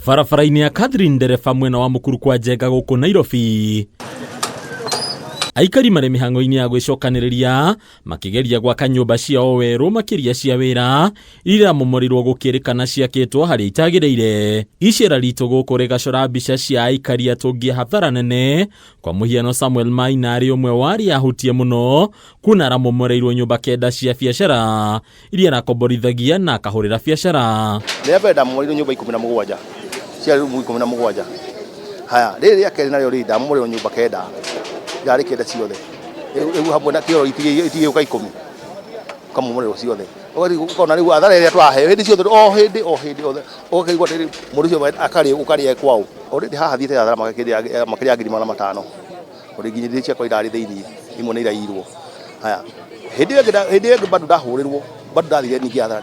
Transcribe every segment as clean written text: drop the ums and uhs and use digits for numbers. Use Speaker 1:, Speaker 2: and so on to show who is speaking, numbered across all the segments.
Speaker 1: Barabara-inĩ ya Catherine ndereba mwena wa Mukuru kwa Njenga gũkũ Nairobi. Aikari marĩ mĩhang'o-inĩ ya gwĩcokanĩrĩria makĩgeria gwaka nyũmba ciao werũ makĩria cia wĩra iria momorirwo gũkĩrĩkana ciakĩtwo harĩ itagĩrĩire. Icera ritũ gũkũ rĩgacora mbica cia aikari atungia hathara nene, kwa mũhiano Samuel Maina arĩ ũmwe wa arĩa ahutie mũno kuona aramomoreirwo nyũmba kenda cia biacara iria arakomborithagia na akahũrĩra biacara.
Speaker 2: Rĩrĩa ndamomoreirwo nyũmba 17 cia rumu 17. Haya, rĩrĩa kerĩ narĩo rĩ ndamomoreirwo nyũmba kenda yarĩ kenda ciothe. Rĩu hamwe na kĩoro itigĩũka 10 kamomorerwo ciothe. Ũkona rĩu athara ĩrĩa twaheo hĩndĩ ciothe o hĩndĩ othe ũkaigua atĩrĩ mũndũ ũcio ũkarĩa kwao. Already haha thiĩte athara makĩria ngiri 500. Ũrĩ nginya ciakwa irarĩ thĩinĩ imwe nĩ irairwo. Haya, hĩndĩ ĩyo bado ndahũrĩrwo bado ndathire ningĩ athara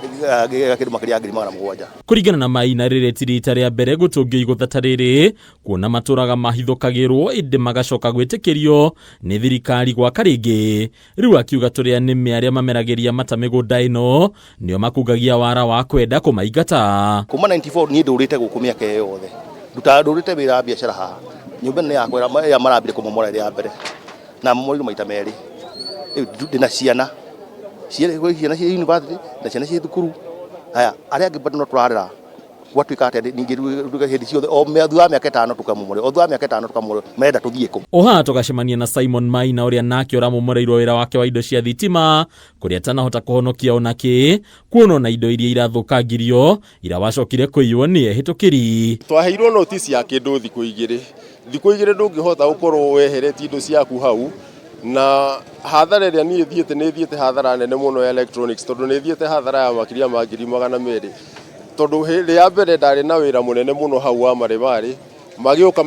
Speaker 2: gakĩrĩ makĩria ngiri 700.
Speaker 1: Kũringana na Maina rĩrĩ ti rita rĩa mbere gũtũngio igũtha ta rĩrĩ, kuona matũraga mahithũkagĩrwo ĩndĩ magacoka gwĩtĩkĩrio nĩ thirikari gwaka rĩngĩ. Rĩu akiuga tũrĩa nĩme arĩa mameragĩria mata mĩgũnda ĩno nĩo makugagia wara wa kwenda kũmaingata.
Speaker 2: Kuma 94 niĩ ndũrĩte gũkũ mĩaka ĩyo yothe. Ndũrĩte wĩra wa biacara haha. Nyũmba nĩ yakwa ya marambire kũmomora rĩa mbere. Na momorirwo maita merĩ. Ndina ciana. Ciana cia university na ciana cia thukuru. Haya, arĩa angĩ bado no tũrarĩra gwatuĩka atĩ ningĩ hĩndĩ ciothe o thutha wa mĩaka 5 tukamomore, o thutha wa mĩaka 5 tukamomore, merenda tũthiĩ kũ.
Speaker 1: O haha tũgacemania na Simon Maina ũrĩa nake ũramomoreirwo wĩra wake wa indo cia thitima, kũrĩa atanahota kũhonokia onakĩ, kuona na indo iria irathũkangirio ira wacokire kũiywo nĩ ehĩtũkĩri.
Speaker 3: Twaheirwo notice ya kĩndũ thikũ igĩrĩ ndũngĩhota gũkorwo weheretie indo ciaku hau. Na hathara ĩrĩa niĩ thiĩte hathara nene mũno ya electronics, tondũ nĩ thiĩte hathara ya makĩria ma ngiri 200. Tondũ rĩa mbere ndarĩ na wĩra mũnene mũno hau wa marĩ magĩũka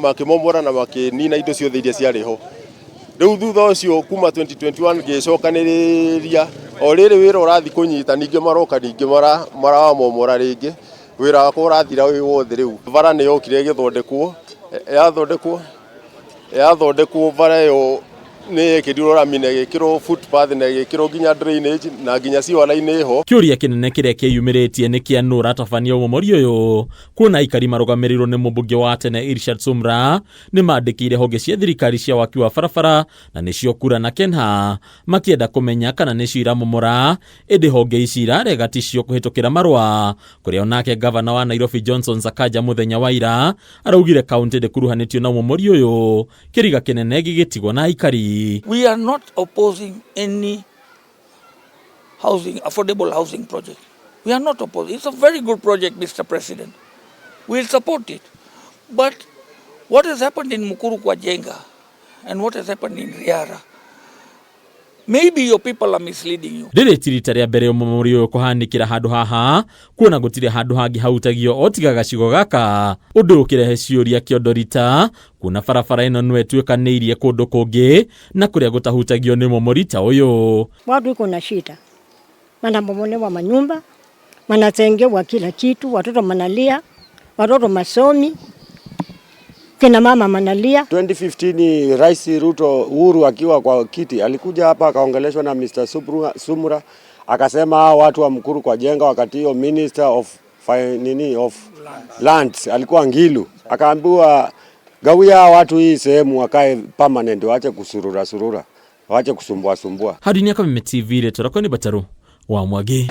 Speaker 3: makĩmomora na makĩnina indo ciothe iria ciarĩ ho. Rĩu thutha ũcio kuma 2021 ngĩcokanĩrĩria o rĩrĩ wĩra ũrathi kũnyita ningĩ maroka ningĩ maramomora rĩngĩ, wĩra wakwa ũrathira wĩ wothe. Rĩu bara nĩ yokire yathondekwo bara ĩyo nĩ ĩkĩrirwo rami na ĩgĩkĩrwo footpath na ĩgĩkĩrwo nginya drainage na nginya ciwara-inĩ ho.
Speaker 1: Kĩũria kĩnene kĩrĩa kĩyumĩrĩtie nĩ kĩa nũ ũratabania ũmomori ũyũ, kuona aikari marũgamĩrĩirwo nĩ mũmbunge wa tene Irshad Sumra nĩ mandĩkĩire honge cia thirikari cia waki wa barabara na nĩcio Kura na Kenha makĩenda kũmenya kana nĩcio iramomora, ĩndĩ honge ici irarega ticio kũhĩtũkĩra marũa, kũrĩa onake gavana wa Nairobi Johnson Sakaja mũthenya wa ira araugire kaunti ndĩkuruhanĩtio na ũmomori ũyũ, kĩriga kĩnene gĩgĩtigwo na aikari.
Speaker 4: We are not opposing any affordable housing project. We are not opposing. It's a very good project, Mr. President. We'll support it. But what has happened in Mukuru kwa Njenga and what has happened in Riara, maybe your people are misleading you.
Speaker 1: Rĩrĩ ti rita rĩa mbere ũmomori ũyũ kũhanĩkĩra handũ haha, kuona gũtirĩ handũ hangĩ hautagio o tiga gacigo gaka. Ũndũ ũkĩrehe ciũria kĩondo rita, kuona barabara ĩno nĩ ĩtuĩkanĩirie kũndũ kũngĩ na kũrĩa gũtahutagio nĩ momori ta ũyũ.
Speaker 5: Watu iko na shida. Wanabomolewa manyumba, wanatengewa kila kitu, watoto manalia, watoto masomi, kina mama manalia.
Speaker 6: 2015 Rais Ruto Uhuru akiwa kwa kiti alikuja hapa akaongeleshwa na Mr. Sumra akasema watu wa Mukuru kwa Njenga, wakati hiyo Minister of Lands alikuwa Ngilu, akaambiwa gawia watu hii sehemu wakae permanent, waache kusurura, waache kusumbua.
Speaker 1: Hadi ni Kameme TV letora kwa ni Bataru wa Mwage.